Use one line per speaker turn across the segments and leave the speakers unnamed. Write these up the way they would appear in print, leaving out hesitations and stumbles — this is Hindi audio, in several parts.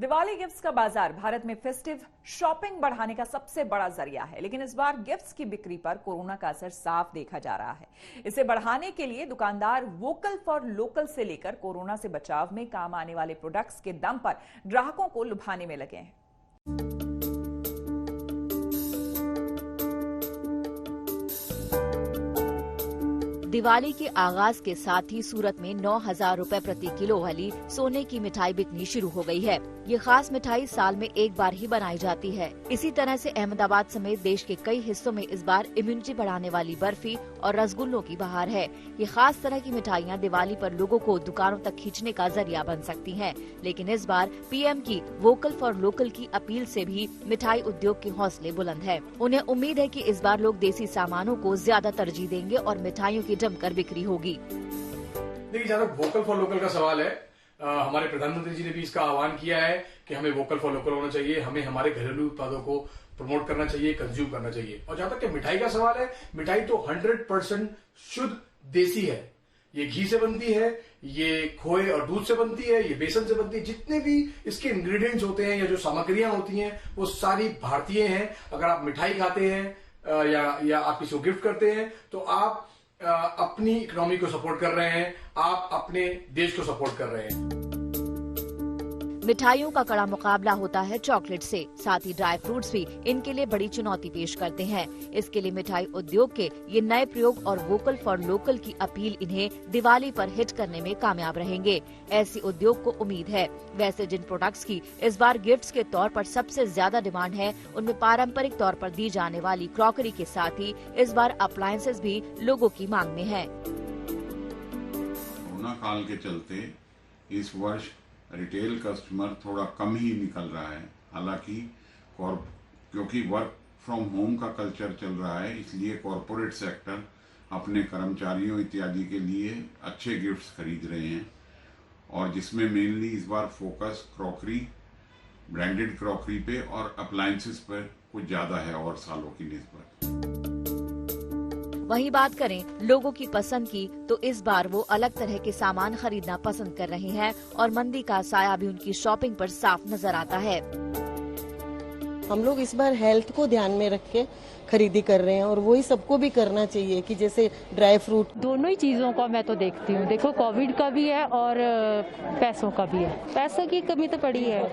दिवाली गिफ्ट्स का बाजार भारत में फेस्टिव शॉपिंग बढ़ाने का सबसे बड़ा जरिया है, लेकिन इस बार गिफ्ट्स की बिक्री पर कोरोना का असर साफ देखा जा रहा है। इसे बढ़ाने के लिए दुकानदार वोकल फॉर लोकल से लेकर कोरोना से बचाव में काम आने वाले प्रोडक्ट्स के दम पर ग्राहकों को लुभाने में लगे हैं।
दिवाली के आगाज के साथ ही सूरत में 9,000 रुपए प्रति किलो वाली सोने की मिठाई बिकनी शुरू हो गई है। ये खास मिठाई साल में एक बार ही बनाई जाती है। इसी तरह से अहमदाबाद समेत देश के कई हिस्सों में इस बार इम्यूनिटी बढ़ाने वाली बर्फी और रसगुल्लों की बहार है। ये खास तरह की मिठाइयाँ दिवाली पर लोगों को दुकानों तक खींचने का जरिया बन सकती हैं। लेकिन इस बार पीएम की वोकल फॉर लोकल की अपील से भी मिठाई उद्योग के हौसले बुलंद है। उन्हें उम्मीद है कि इस बार लोग देसी सामानों को ज्यादा तरजीह देंगे और मिठाइयों की जमकर बिक्री होगी।
देखिए, जहाँ तक वोकल फॉर लोकल का सवाल है, हमारे प्रधानमंत्री जी ने भी इसका आह्वान किया है कि हमें वोकल फॉर लोकल होना चाहिए, हमें हमारे घरेलू उत्पादों को प्रमोट करना चाहिए, कंज्यूम करना चाहिए। और जहां तक कि मिठाई का सवाल है, मिठाई तो 100% शुद्ध देसी है। ये घी से बनती है, ये खोए और दूध से बनती है, ये बेसन से बनती है। जितने भी इसके इंग्रेडिएंट्स होते हैं या जो सामग्रियां होती हैं वो सारी भारतीय हैं। अगर आप मिठाई खाते हैं या आप किसी को गिफ्ट करते हैं तो आप अपनी इकोनॉमी को सपोर्ट कर रहे हैं, आप अपने देश को सपोर्ट कर रहे हैं।
मिठाइयों का कड़ा मुकाबला होता है चॉकलेट से, साथ ही ड्राई फ्रूट्स भी इनके लिए बड़ी चुनौती पेश करते हैं। इसके लिए मिठाई उद्योग के ये नए प्रयोग और वोकल फॉर लोकल की अपील इन्हें दिवाली पर हिट करने में कामयाब रहेंगे, ऐसी उद्योग को उम्मीद है। वैसे जिन प्रोडक्ट्स की इस बार गिफ्ट्स के तौर पर सबसे ज्यादा डिमांड है, उनमें पारंपरिक तौर पर दी जाने वाली क्रॉकरी के साथ ही इस बार अप्लायंसेस भी लोगों की मांग में है।
कोरोना काल के चलते इस वर्ष रिटेल कस्टमर थोड़ा कम ही निकल रहा है। हालांकि क्योंकि वर्क फ्रॉम होम का कल्चर चल रहा है, इसलिए कॉरपोरेट सेक्टर अपने कर्मचारियों इत्यादि के लिए अच्छे गिफ्ट्स खरीद रहे हैं, और जिसमें मेनली इस बार फोकस क्रॉकरी, ब्रांडेड क्रॉकरी पे और अप्लायंसेस पर कुछ ज्यादा है और सालों की निस्बत।
वहीं बात करें लोगों की पसंद की, तो इस बार वो अलग तरह के सामान खरीदना पसंद कर रहे हैं और मंदी का साया भी उनकी शॉपिंग पर साफ नजर आता है।
हम लोग इस बार हेल्थ को ध्यान में रख के खरीदी कर रहे हैं और वही सबको भी करना चाहिए कि जैसे ड्राई फ्रूट,
दोनों ही चीजों का मैं तो देखती हूँ। देखो, कोविड का भी है और पैसों का भी है। पैसों की कमी तो पड़ी है,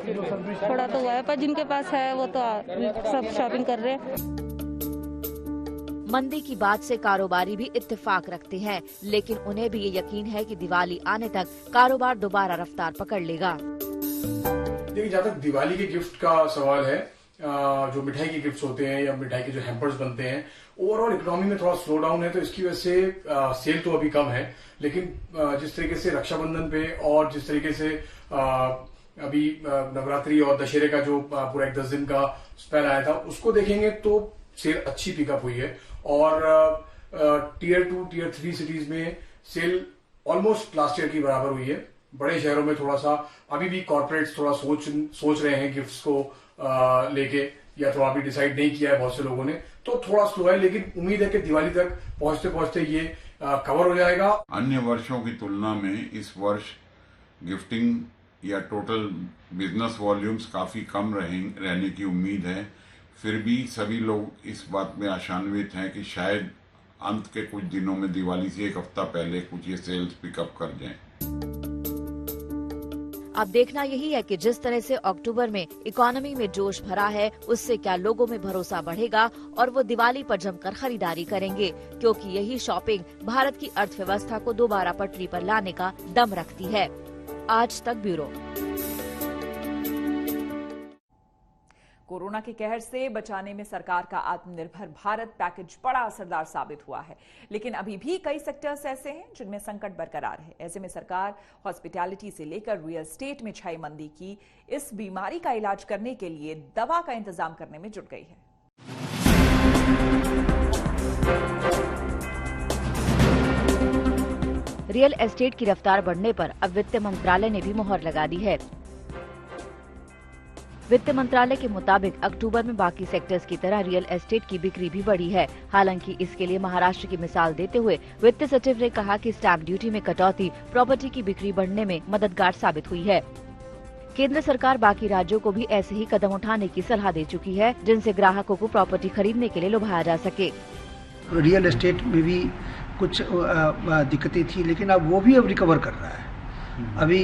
थोड़ा तो हुआ है, पर जिनके पास है वो तो सब शॉपिंग कर रहे हैं।
मंदी की बात से कारोबारी भी इत्तेफाक रखते हैं, लेकिन उन्हें भी ये यकीन है कि दिवाली आने तक कारोबार दोबारा रफ्तार पकड़ लेगा।
देखिए, जहाँ तक दिवाली के गिफ्ट का सवाल है, जो मिठाई के गिफ्ट्स होते हैं या मिठाई के जो हैम्पर्स बनते हैं, ओवरऑल इकोनॉमी में थोड़ा स्लो डाउन है, तो इसकी वजह से सेल तो अभी कम है। लेकिन जिस तरीके से रक्षाबंधन पे और जिस तरीके से अभी नवरात्रि और दशहरे का जो पूरा 10 दिन का स्पेल आया था, उसको देखेंगे तो सेल अच्छी पिकअप हुई है। और टीयर 2, टीयर 3 सिटीज में सेल ऑलमोस्ट लास्ट ईयर की बराबर हुई है। बड़े शहरों में थोड़ा सा अभी भी कॉर्पोरेट्स थोड़ा सोच रहे हैं गिफ्ट्स को लेके, या थोड़ा अभी डिसाइड नहीं किया है बहुत से लोगों ने, तो थोड़ा स्लो है। लेकिन उम्मीद है कि दिवाली तक पहुंचते पहुंचते ये कवर हो जाएगा।
अन्य वर्षों की तुलना में इस वर्ष गिफ्टिंग या टोटल बिजनेस वॉल्यूम्स काफी कम रहने की उम्मीद है। फिर भी सभी लोग इस बात में आशान्वित हैं कि शायद अंत के कुछ दिनों में, दिवाली से एक हफ्ता पहले, कुछ ये सेल्स पिकअप कर जाएं।
अब देखना यही है कि जिस तरह से अक्टूबर में इकोनॉमी में जोश भरा है, उससे क्या लोगों में भरोसा बढ़ेगा और वो दिवाली पर जमकर खरीदारी करेंगे, क्योंकि यही शॉपिंग भारत की अर्थव्यवस्था को दोबारा पटरी पर लाने का दम रखती है। आज तक ब्यूरो।
कोरोना के कहर से बचाने में सरकार का आत्मनिर्भर भारत पैकेज बड़ा असरदार साबित हुआ है, लेकिन अभी भी कई सेक्टर्स ऐसे हैं जिनमें संकट बरकरार है। ऐसे में सरकार हॉस्पिटैलिटी से लेकर रियल एस्टेट में छाई मंदी की इस बीमारी का इलाज करने के लिए दवा का इंतजाम करने में जुट गई है।
रियल एस्टेट की रफ्तार बढ़ने पर अब वित्त मंत्रालय ने भी मुहर लगा दी है। वित्त मंत्रालय के मुताबिक अक्टूबर में बाकी सेक्टर्स की तरह रियल एस्टेट की बिक्री भी बढ़ी है। हालांकि इसके लिए महाराष्ट्र की मिसाल देते हुए वित्त सचिव ने कहा कि स्टैंप ड्यूटी में कटौती प्रॉपर्टी की बिक्री बढ़ने में मददगार साबित हुई है। केंद्र सरकार बाकी राज्यों को भी ऐसे ही कदम उठाने की सलाह दे चुकी है, जिनसे ग्राहकों को प्रॉपर्टी खरीदने के लिए लुभाया जा सके।
रियल एस्टेट में भी कुछ दिक्कतें थी, लेकिन अब वो भी रिकवर कर रहा है। अभी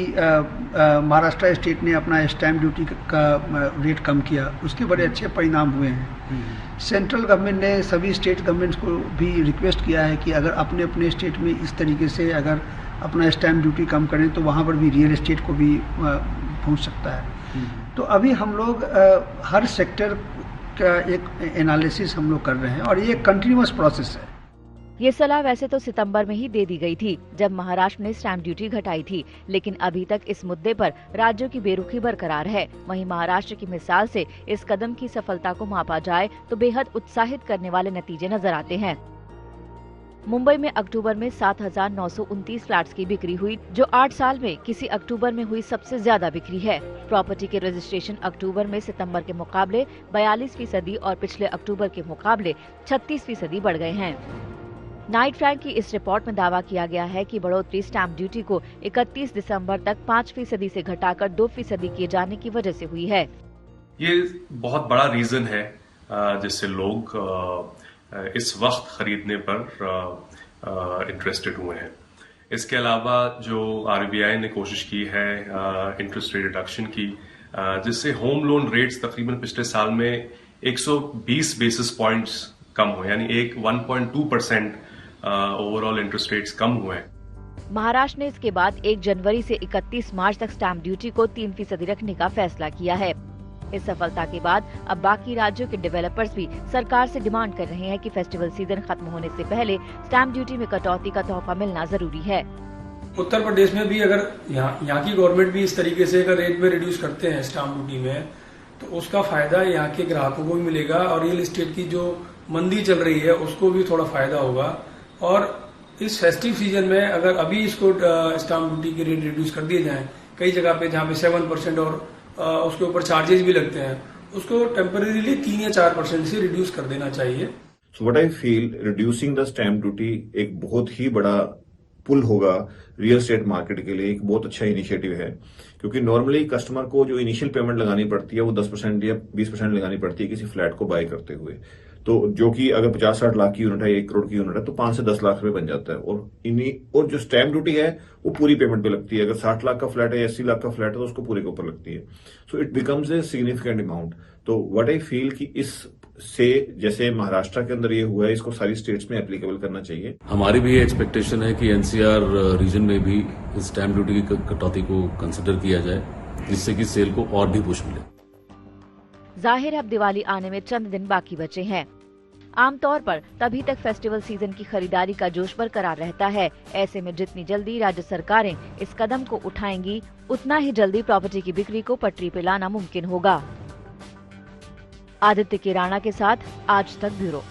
महाराष्ट्र स्टेट ने अपना स्टैम्प ड्यूटी का रेट कम किया, उसके बड़े अच्छे परिणाम हुए हैं। सेंट्रल गवर्नमेंट ने सभी स्टेट गवर्नमेंट्स को भी रिक्वेस्ट किया है कि अगर अपने अपने स्टेट में इस तरीके से अगर अपना स्टैम्प ड्यूटी कम करें तो वहाँ पर भी रियल एस्टेट को भी पहुँच सकता है। तो अभी हम लोग हर सेक्टर का एक एनालिसिस हम लोग कर रहे हैं और ये कंटिन्यूअस प्रोसेस है।
ये सलाह वैसे तो सितंबर में ही दे दी गई थी, जब महाराष्ट्र ने स्टैम्प ड्यूटी घटाई थी, लेकिन अभी तक इस मुद्दे पर राज्यों की बेरुखी बरकरार है। वहीं महाराष्ट्र की मिसाल से इस कदम की सफलता को मापा जाए तो बेहद उत्साहित करने वाले नतीजे नजर आते हैं। मुंबई में अक्टूबर में 7,929 फ्लैट्स की बिक्री हुई, जो 8 साल में किसी अक्टूबर में हुई सबसे ज्यादा बिक्री है। प्रॉपर्टी के रजिस्ट्रेशन अक्टूबर में सितंबर के मुकाबले 42% और पिछले अक्टूबर के मुकाबले 36% बढ़ गए हैं। नाइट फ्रैंक की इस रिपोर्ट में दावा किया गया है कि बढ़ोतरी स्टैम्प ड्यूटी को 31 दिसंबर तक 5% से घटाकर 2% किए जाने की वजह से हुई है।
ये बहुत बड़ा रीजन है जिससे लोग इस वक्त खरीदने पर इंटरेस्टेड हुए हैं। इसके अलावा जो आरबीआई ने कोशिश की है इंटरेस्ट रेट रिडक्शन की, जिससे होम लोन रेट्स तकरीबन पिछले साल में 120 बेसिस पॉइंट्स कम हुए, यानी 1.2% ओवरऑल इंटरेस्ट रेट्स कम हुए हैं।
महाराष्ट्र ने इसके बाद 1 जनवरी से 31 मार्च तक स्टैम्प ड्यूटी को 3% रखने का फैसला किया है। इस सफलता के बाद अब बाकी राज्यों के डेवलपर्स भी सरकार से डिमांड कर रहे हैं कि फेस्टिवल सीजन खत्म होने से पहले स्टैम्प ड्यूटी में कटौती का तोहफा मिलना जरूरी है।
उत्तर प्रदेश में भी अगर यहाँ की गवर्नमेंट भी इस तरीके से अगर रेट में रिड्यूस करते हैं स्टैम्प ड्यूटी में, तो उसका फायदा यहाँ के ग्राहकों को भी मिलेगा और रियल एस्टेट की जो मंदी चल रही है उसको भी थोड़ा फायदा होगा। और इस फेस्टिव सीजन में अगर अभी इसको स्टैम्प ड्यूटी के रेट रिड्यूस कर दिए जाएं, कई जगह पे जहाँ पे 7% और उसके ऊपर चार्जेस भी लगते हैं, उसको टेम्परेरीली 3 या 4% से रिड्यूस कर देना चाहिए।
So what I feel, reducing the stamp duty एक बहुत ही बड़ा पुल होगा रियल एस्टेट मार्केट के लिए, एक बहुत अच्छा इनिशिएटिव है। क्योंकि नॉर्मली कस्टमर को जो इनिशियल पेमेंट लगानी पड़ती है वो 10% या 20% लगानी पड़ती है किसी फ्लैट को बाय करते हुए, तो जो कि अगर 50-60 लाख की यूनिट है, 1 करोड़ की यूनिट है, तो 5 से 10 लाख रुपए बन जाता है। और जो स्टैम्प ड्यूटी है वो पूरी पेमेंट पे लगती है। अगर 60 लाख का फ्लैट है या 80 लाख का फ्लैट है तो उसको पूरे के ऊपर लगती है। So it becomes a significant amount. तो व्हाट आई फील कि इससे जैसे महाराष्ट्र के अंदर ये हुआ है, इसको सारी स्टेट्स में एप्लीकेबल करना चाहिए।
हमारी भी एक्सपेक्टेशन है कि एनसीआर रीजन में भी इस स्टैम्प ड्यूटी की कटौती को कंसिडर किया जाए, जिससे कि सेल को और भी पुश मिले।
जाहिर है अब दिवाली आने में चंद दिन बाकी बचे हैं। आमतौर पर तभी तक फेस्टिवल सीजन की खरीदारी का जोश बरकरार रहता है। ऐसे में जितनी जल्दी राज्य सरकारें इस कदम को उठाएंगी, उतना ही जल्दी प्रॉपर्टी की बिक्री को पटरी पे लाना मुमकिन होगा। आदित्य किराना के साथ आज तक ब्यूरो।